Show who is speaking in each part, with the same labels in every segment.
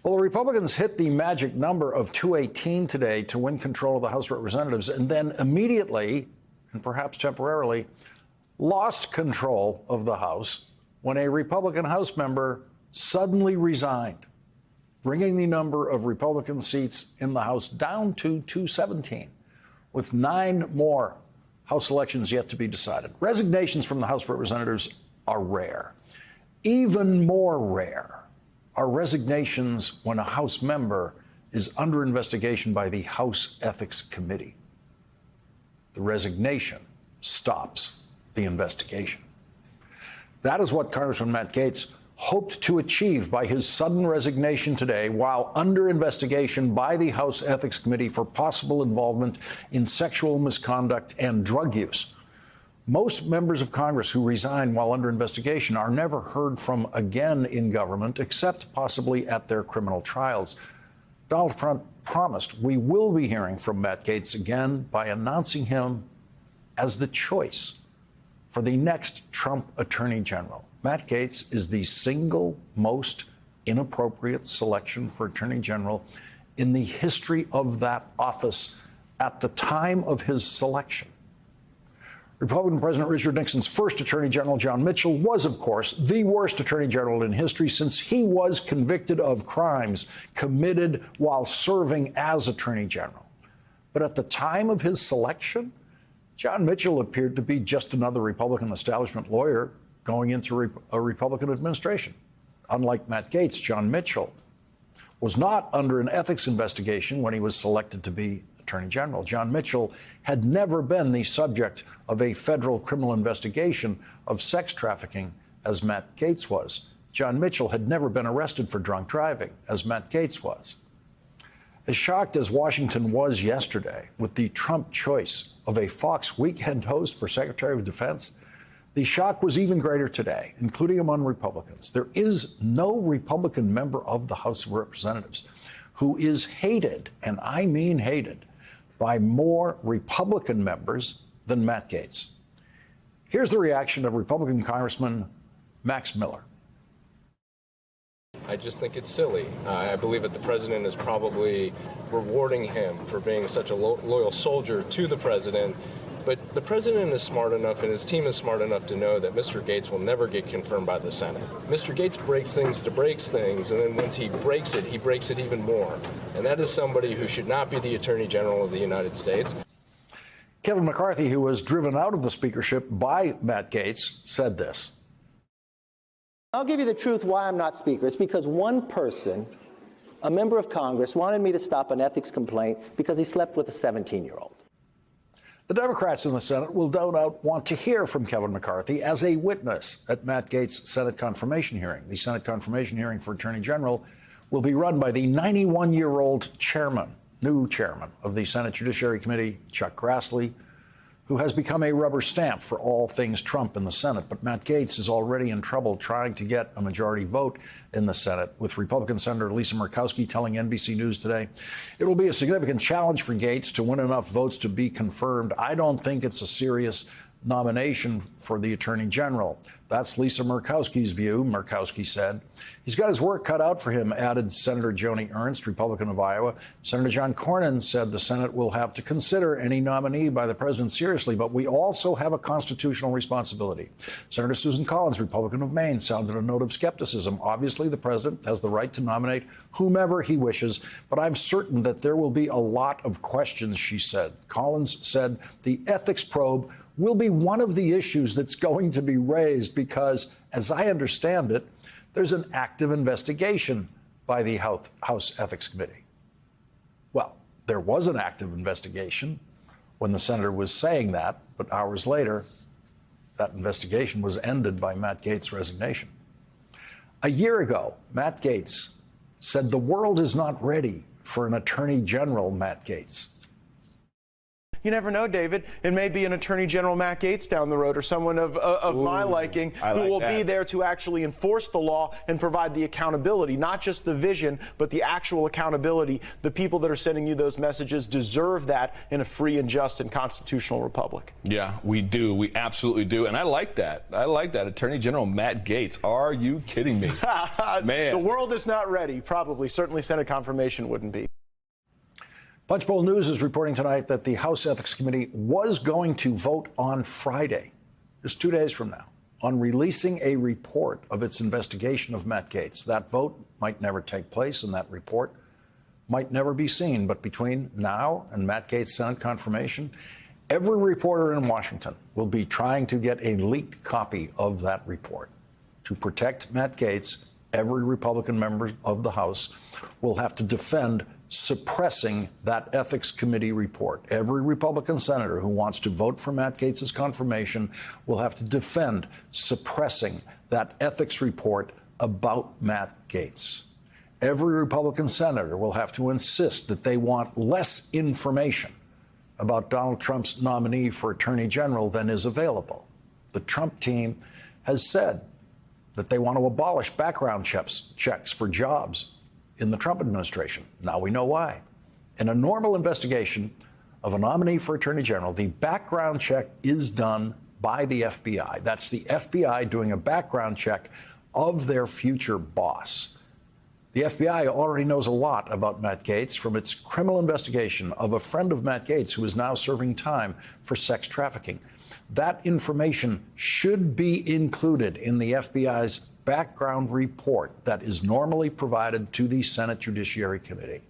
Speaker 1: Well, the Republicans hit the magic number of 218 today to win control of the House of Representatives, and then immediately, and perhaps temporarily, lost control of the House when a Republican House member suddenly resigned, bringing the number of Republican seats in the House down to 217, with 9 more House elections yet to be decided. Resignations from the House of Representatives are rare. Even more rare are resignations when a House member is under investigation by the House Ethics Committee. The resignation stops the investigation. That is what Congressman Matt Gaetz hoped to achieve by his sudden resignation today while under investigation by the House Ethics Committee for possible involvement in sexual misconduct and drug use. Most members of Congress who resign while under investigation are never heard from again in government, except possibly at their criminal trials. Donald Trump promised we will be hearing from Matt Gaetz again by announcing him as the choice for the next Trump Attorney General. Matt Gaetz is the single most inappropriate selection for Attorney General in the history of that office at the time of his selection. Republican President Richard Nixon's first Attorney General, John Mitchell, was, of course, the worst Attorney General in history since he was convicted of crimes committed while serving as Attorney General. But at the time of his selection, John Mitchell appeared to be just another Republican establishment lawyer going into a Republican administration. Unlike Matt Gaetz, John Mitchell was not under an ethics investigation when he was selected to be Attorney General. John Mitchell had never been the subject of a federal criminal investigation of sex trafficking as Matt Gaetz was. John Mitchell had never been arrested for drunk driving as Matt Gaetz was. As shocked as Washington was yesterday with the Trump choice of a Fox weekend host for Secretary of Defense, the shock was even greater today, including among Republicans. There is no Republican member of the House of Representatives who is hated, and I mean hated, by more Republican members than Matt Gaetz. Here's the reaction of Republican Congressman Max Miller.
Speaker 2: I just think it's silly. I believe that the president is probably rewarding him for being such a loyal soldier to the president. But the president is smart enough and his team is smart enough to know that Mr. Gaetz will never get confirmed by the Senate. Mr. Gaetz breaks things to break things, and then once he breaks it even more. And that is somebody who should not be the Attorney General of the United States.
Speaker 1: Kevin McCarthy, who was driven out of the speakership by Matt Gaetz, said this.
Speaker 3: I'll give you the truth why I'm not Speaker. It's because one person, a member of Congress, wanted me to stop an ethics complaint because he slept with a 17-year-old.
Speaker 1: The Democrats in the Senate will no doubt want to hear from Kevin McCarthy as a witness at Matt Gaetz' Senate confirmation hearing. The Senate confirmation hearing for Attorney General will be run by the 91-year-old new chairman of the Senate Judiciary Committee, Chuck Grassley, who has become a rubber stamp for all things Trump in the Senate. But Matt Gaetz is already in trouble trying to get a majority vote in the Senate, with Republican Senator Lisa Murkowski telling NBC News today it will be a significant challenge for Gaetz to win enough votes to be confirmed. I don't think it's a serious nomination for the Attorney General. That's Lisa Murkowski's view, Murkowski said. He's got his work cut out for him, added Senator Joni Ernst, Republican of Iowa. Senator John Cornyn said the Senate will have to consider any nominee by the president seriously, but we also have a constitutional responsibility. Senator Susan Collins, Republican of Maine, sounded a note of skepticism. Obviously, the president has the right to nominate whomever he wishes, but I'm certain that there will be a lot of questions, she said. Collins said the ethics probe will be one of the issues that's going to be raised because, as I understand it, there's an active investigation by the House Ethics Committee. Well, there was an active investigation when the senator was saying that, but hours later, that investigation was ended by Matt Gaetz' resignation. A year ago, Matt Gaetz said the world is not ready for an Attorney General, Matt Gaetz.
Speaker 4: you never know, David. It may be an Attorney General Matt Gaetz down the road or someone of my liking who will be there to actually enforce the law and provide the accountability, not just the vision, but the actual accountability. The people that are sending you those messages deserve that in a free and just and constitutional republic.
Speaker 5: Yeah, we do. We absolutely do. And I like that. I like that. Attorney General Matt Gaetz. Are you kidding me? Man.
Speaker 4: The world is not ready. Probably. Certainly Senate confirmation wouldn't be.
Speaker 1: Punchbowl News is reporting tonight that the House Ethics Committee was going to vote on Friday, just 2 days from now, on releasing a report of its investigation of Matt Gaetz. That vote might never take place, and that report might never be seen. But between now and Matt Gaetz' Senate confirmation, every reporter in Washington will be trying to get a leaked copy of that report. To protect Matt Gaetz, every Republican member of the House will have to defend suppressing that Ethics Committee report. Every Republican senator who wants to vote for Matt Gaetz' confirmation will have to defend suppressing that ethics report about Matt Gaetz. Every Republican senator will have to insist that they want less information about Donald Trump's nominee for Attorney General than is available. The Trump team has said that they want to abolish background checks for jobs in the Trump administration. Now we know why. In a normal investigation of a nominee for Attorney General, the background check is done by the FBI. That's the FBI doing a background check of their future boss. The FBI already knows a lot about Matt Gaetz from its criminal investigation of a friend of Matt Gaetz who is now serving time for sex trafficking. That information should be included in the FBI's background report that is normally provided to the Senate Judiciary Committee.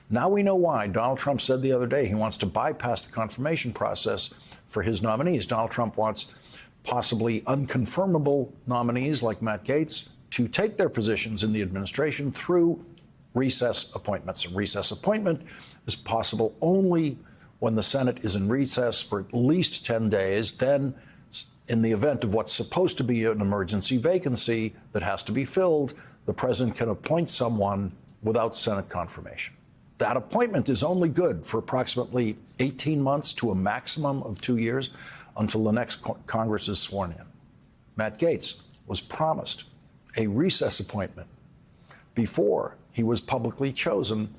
Speaker 1: Now we know why Donald Trump said the other day he wants to bypass the confirmation process for his nominees. Donald Trump wants possibly unconfirmable nominees like Matt Gaetz to take their positions in the administration through recess appointments. A recess appointment is possible only when the Senate is in recess for at least 10 days. Then, in the event of what's supposed to be an emergency vacancy that has to be filled, the president can appoint someone without Senate confirmation. That appointment is only good for approximately 18 months to a maximum of 2 years until the next Congress is sworn in. Matt Gaetz was promised a recess appointment before he was publicly chosen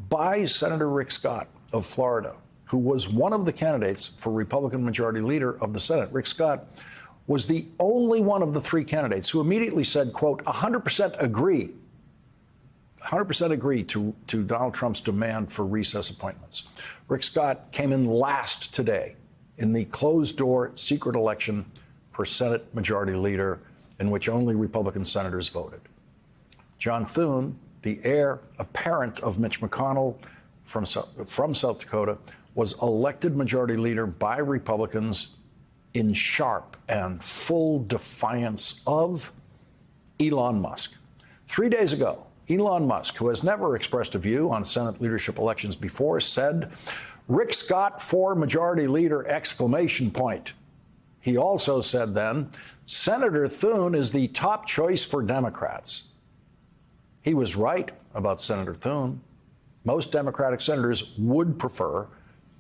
Speaker 1: by Senator Rick Scott of Florida, who was one of the candidates for Republican Majority Leader of the Senate. Rick Scott was the only one of the three candidates who immediately said, quote, 100% agree to Donald Trump's demand for recess appointments. Rick Scott came in last today in the closed-door secret election for Senate Majority Leader in which only Republican senators voted. John Thune, the heir apparent of Mitch McConnell from South Dakota, was elected Majority Leader by Republicans in sharp and full defiance of Elon Musk. 3 days ago, Elon Musk, who has never expressed a view on Senate leadership elections before, said, "Rick Scott for Majority Leader!" exclamation point. He also said then, "Senator Thune is the top choice for Democrats." He was right about Senator Thune. Most Democratic senators would prefer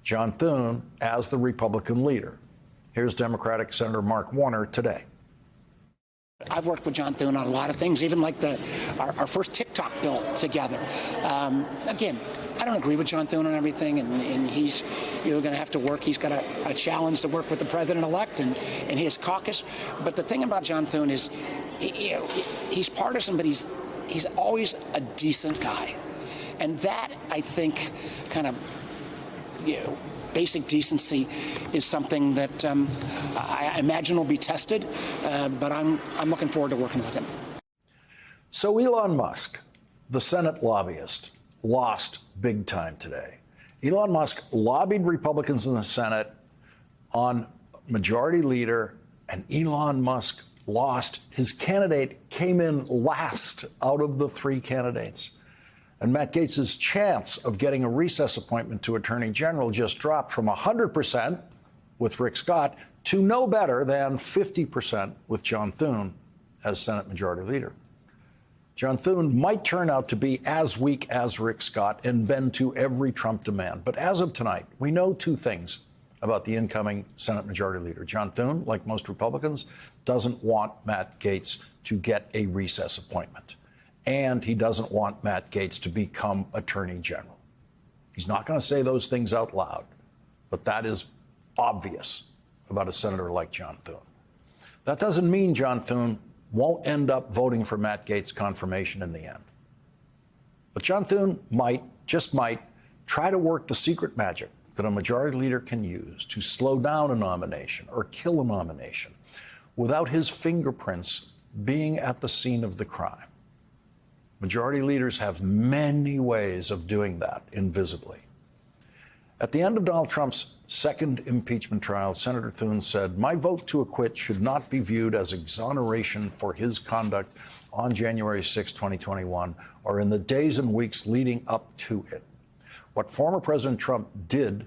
Speaker 1: John Thune as the Republican leader. Here's Democratic Senator Mark Warner today.
Speaker 6: I've worked with John Thune on a lot of things, even like our first TikTok bill together. Again, I don't agree with John Thune on everything, and he's going to have to work. He's got a challenge to work with the president-elect and his caucus. But the thing about John Thune is, he's partisan, but he's always a decent guy. And that, I think, kind of, basic decency is something that I imagine will be tested, but I'm looking forward to working with him.
Speaker 1: So Elon Musk, the Senate lobbyist, lost big time today. Elon Musk lobbied Republicans in the Senate on Majority Leader, and Elon Musk lost. His candidate came in last out of the three candidates. And Matt Gaetz' chance of getting a recess appointment to Attorney General just dropped from 100% with Rick Scott to no better than 50% with John Thune as Senate Majority Leader. John Thune might turn out to be as weak as Rick Scott and bend to every Trump demand. But as of tonight, we know two things about the incoming Senate Majority Leader. John Thune, like most Republicans, doesn't want Matt Gaetz to get a recess appointment. And he doesn't want Matt Gaetz to become Attorney General. He's not going to say those things out loud, but that is obvious about a senator like John Thune. That doesn't mean John Thune won't end up voting for Matt Gaetz' confirmation in the end. But John Thune might, just might, try to work the secret magic that a majority leader can use to slow down a nomination or kill a nomination without his fingerprints being at the scene of the crime. Majority leaders have many ways of doing that invisibly. At the end of Donald Trump's second impeachment trial, Senator Thune said, "My vote to acquit should not be viewed as exoneration for his conduct on January 6, 2021, or in the days and weeks leading up to it. What former President Trump did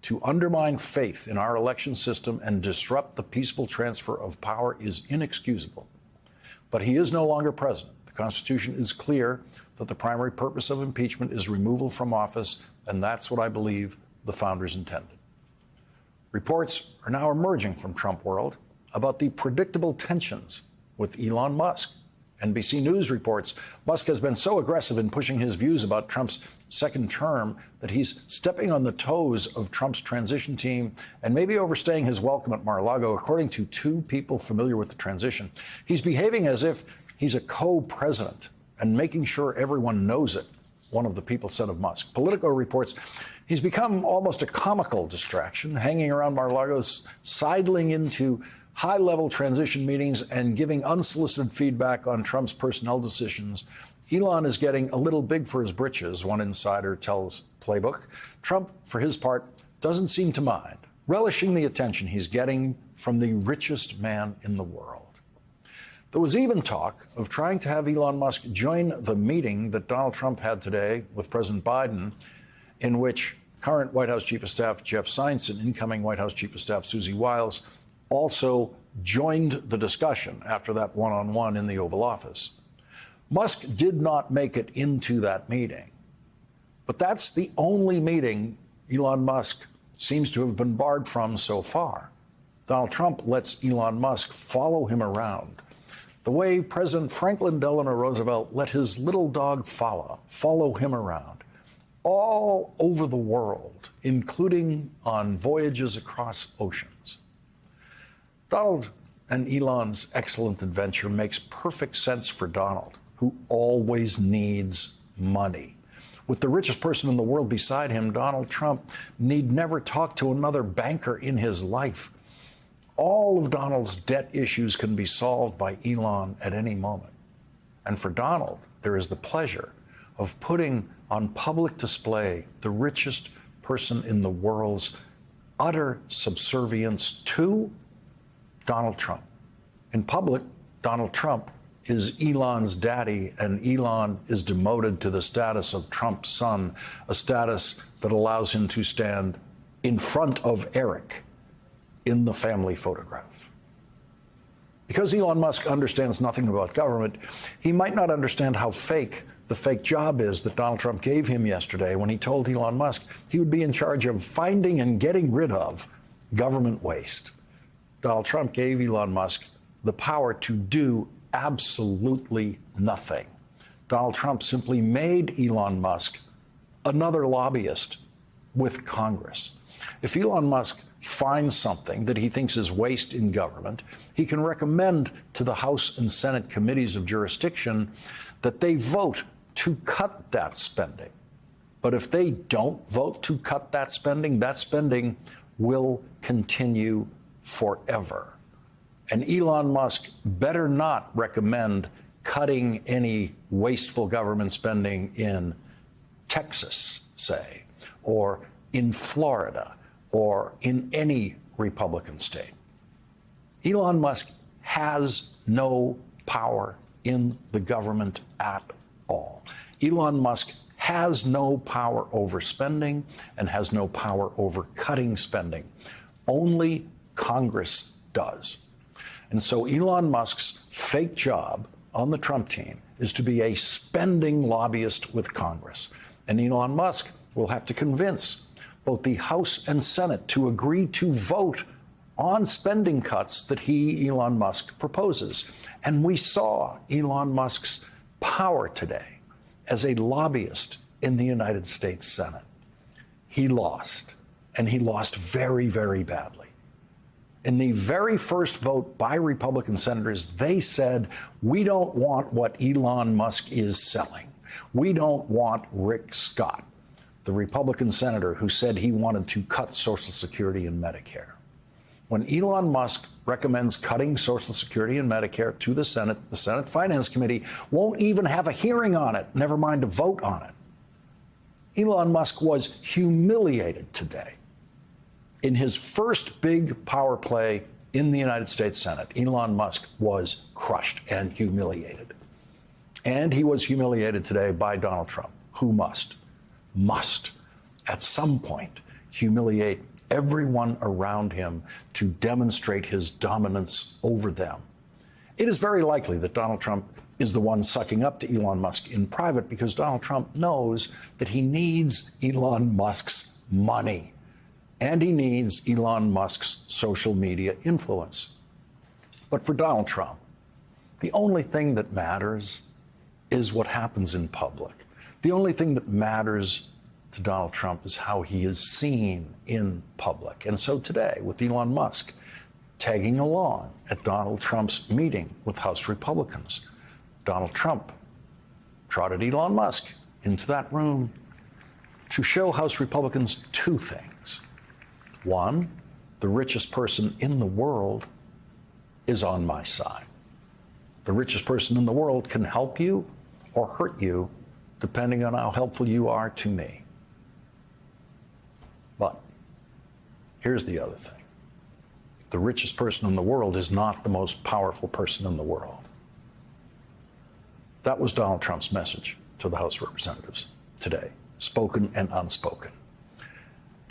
Speaker 1: to undermine faith in our election system and disrupt the peaceful transfer of power is inexcusable. But he is no longer president. The Constitution is clear that the primary purpose of impeachment is removal from office, and that's what I believe the founders intended." Reports are now emerging from Trump world about the predictable tensions with Elon Musk. NBC News reports Musk has been so aggressive in pushing his views about Trump's second term that he's stepping on the toes of Trump's transition team and maybe overstaying his welcome at Mar-a-Lago. According to two people familiar with the transition, he's behaving as if he's a co-president and making sure everyone knows it, one of the people said of Musk. Politico reports he's become almost a comical distraction, hanging around Mar-a-Lago, sidling into high-level transition meetings and giving unsolicited feedback on Trump's personnel decisions. Elon is getting a little big for his britches, one insider tells Playbook. Trump, for his part, doesn't seem to mind, relishing the attention he's getting from the richest man in the world. There was even talk of trying to have Elon Musk join the meeting that Donald Trump had today with President Biden, in which current White House Chief of Staff Jeff Zients and incoming White House Chief of Staff Susie Wiles also joined the discussion after that one-on-one in the Oval Office. Musk did not make it into that meeting, but that's the only meeting Elon Musk seems to have been barred from so far. Donald Trump lets Elon Musk follow him around the way President Franklin Delano Roosevelt let his little dog follow him around all over the world, including on voyages across oceans. Donald and Elon's excellent adventure makes perfect sense for Donald, who always needs money. With the richest person in the world beside him, Donald Trump need never talk to another banker in his life. All of Donald's debt issues can be solved by Elon at any moment. And for Donald, there is the pleasure of putting on public display the richest person in the world's utter subservience to Donald Trump. In public, Donald Trump is Elon's daddy, and Elon is demoted to the status of Trump's son, a status that allows him to stand in front of Eric in the family photograph. Because Elon Musk understands nothing about government, he might not understand how fake the fake job is that Donald Trump gave him yesterday when he told Elon Musk he would be in charge of finding and getting rid of government waste. Donald Trump gave Elon Musk the power to do absolutely nothing. Donald Trump simply made Elon Musk another lobbyist with Congress. If Elon Musk finds something that he thinks is waste in government, he can recommend to the House and Senate committees of jurisdiction that they vote to cut that spending. But if they don't vote to cut that spending will continue forever. And Elon Musk better not recommend cutting any wasteful government spending in Texas, say, or in Florida, or in any Republican state. Elon Musk has no power in the government at all. Elon Musk has no power over spending and has no power over cutting spending. Only Congress does. And so Elon Musk's fake job on the Trump team is to be a spending lobbyist with Congress. And Elon Musk will have to convince both the House and Senate to agree to vote on spending cuts that Elon Musk, proposes. And we saw Elon Musk's power today as a lobbyist in the United States Senate. He lost, and he lost very, very badly. In the very first vote by Republican senators, they said, we don't want what Elon Musk is selling. We don't want Rick Scott, the Republican senator who said he wanted to cut Social Security and Medicare. When Elon Musk recommends cutting Social Security and Medicare to the Senate Finance Committee won't even have a hearing on it, never mind a vote on it. Elon Musk was humiliated today. In his first big power play in the United States Senate, Elon Musk was crushed and humiliated. And he was humiliated today by Donald Trump, who must, at some point, humiliate everyone around him to demonstrate his dominance over them. It is very likely that Donald Trump is the one sucking up to Elon Musk in private because Donald Trump knows that he needs Elon Musk's money and he needs Elon Musk's social media influence. But for Donald Trump, the only thing that matters is what happens in public. The only thing that matters to Donald Trump is how he is seen in public. And so today, with Elon Musk tagging along at Donald Trump's meeting with House Republicans, Donald Trump trotted Elon Musk into that room to show House Republicans two things. One, the richest person in the world is on my side. The richest person in the world can help you or hurt you depending on how helpful you are to me. But here's the other thing. The richest person in the world is not the most powerful person in the world. That was Donald Trump's message to the House of Representatives today, spoken and unspoken.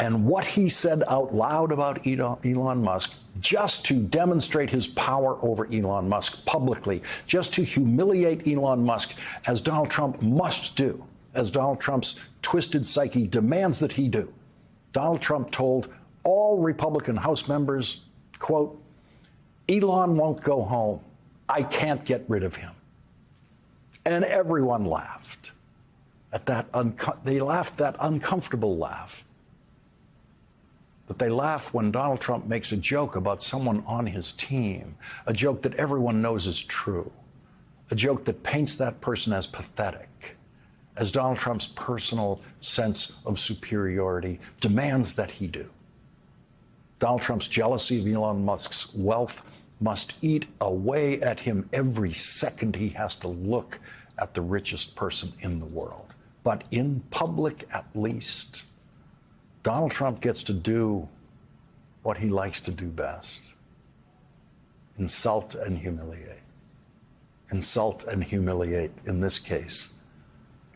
Speaker 1: And what he said out loud about Elon Musk, just to demonstrate his power over Elon Musk publicly, just to humiliate Elon Musk, as Donald Trump must do, as Donald Trump's twisted psyche demands that he do. Donald Trump told all Republican House members, quote, Elon won't go home. I can't get rid of him. And everyone laughed at that. They laughed that uncomfortable laugh. But they laugh when Donald Trump makes a joke about someone on his team, a joke that everyone knows is true, a joke that paints that person as pathetic, as Donald Trump's personal sense of superiority demands that he do. Donald Trump's jealousy of Elon Musk's wealth must eat away at him every second he has to look at the richest person in the world. But in public, at least, Donald Trump gets to do what he likes to do best: insult and humiliate. Insult and humiliate, in this case,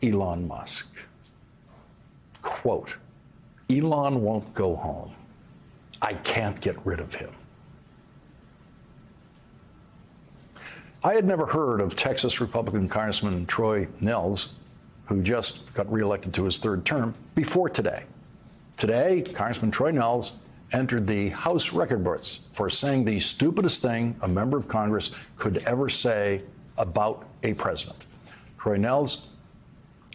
Speaker 1: Elon Musk. Quote, Elon won't go home. I can't get rid of him. I had never heard of Texas Republican Congressman Troy Nehls, who just got reelected to his third term, before today. Today, Congressman Troy Nehls entered the House record books for saying the stupidest thing a member of Congress could ever say about a president. Troy Nehls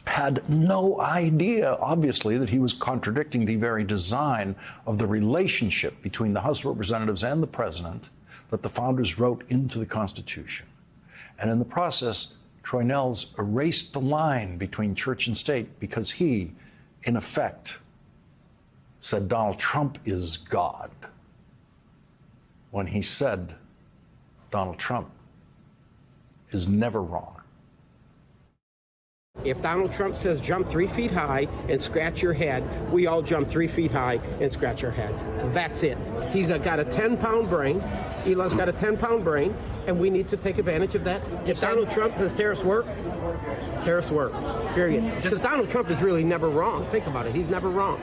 Speaker 1: had no idea, obviously, that he was contradicting the very design of the relationship between the House of Representatives and the president that the founders wrote into the Constitution. And in the process, Troy Nehls erased the line between church and state because he, in effect, said Donald Trump is God, when he said Donald Trump is never wrong.
Speaker 7: If Donald Trump says jump 3 feet high and scratch your head, we all jump 3 feet high and scratch our heads. That's it. He's got a 10-pound brain. Elon's got a 10-pound brain, and we need to take advantage of that. If Donald Trump says terrorists work, period. Because Donald Trump is really never wrong. Think about it. He's never wrong.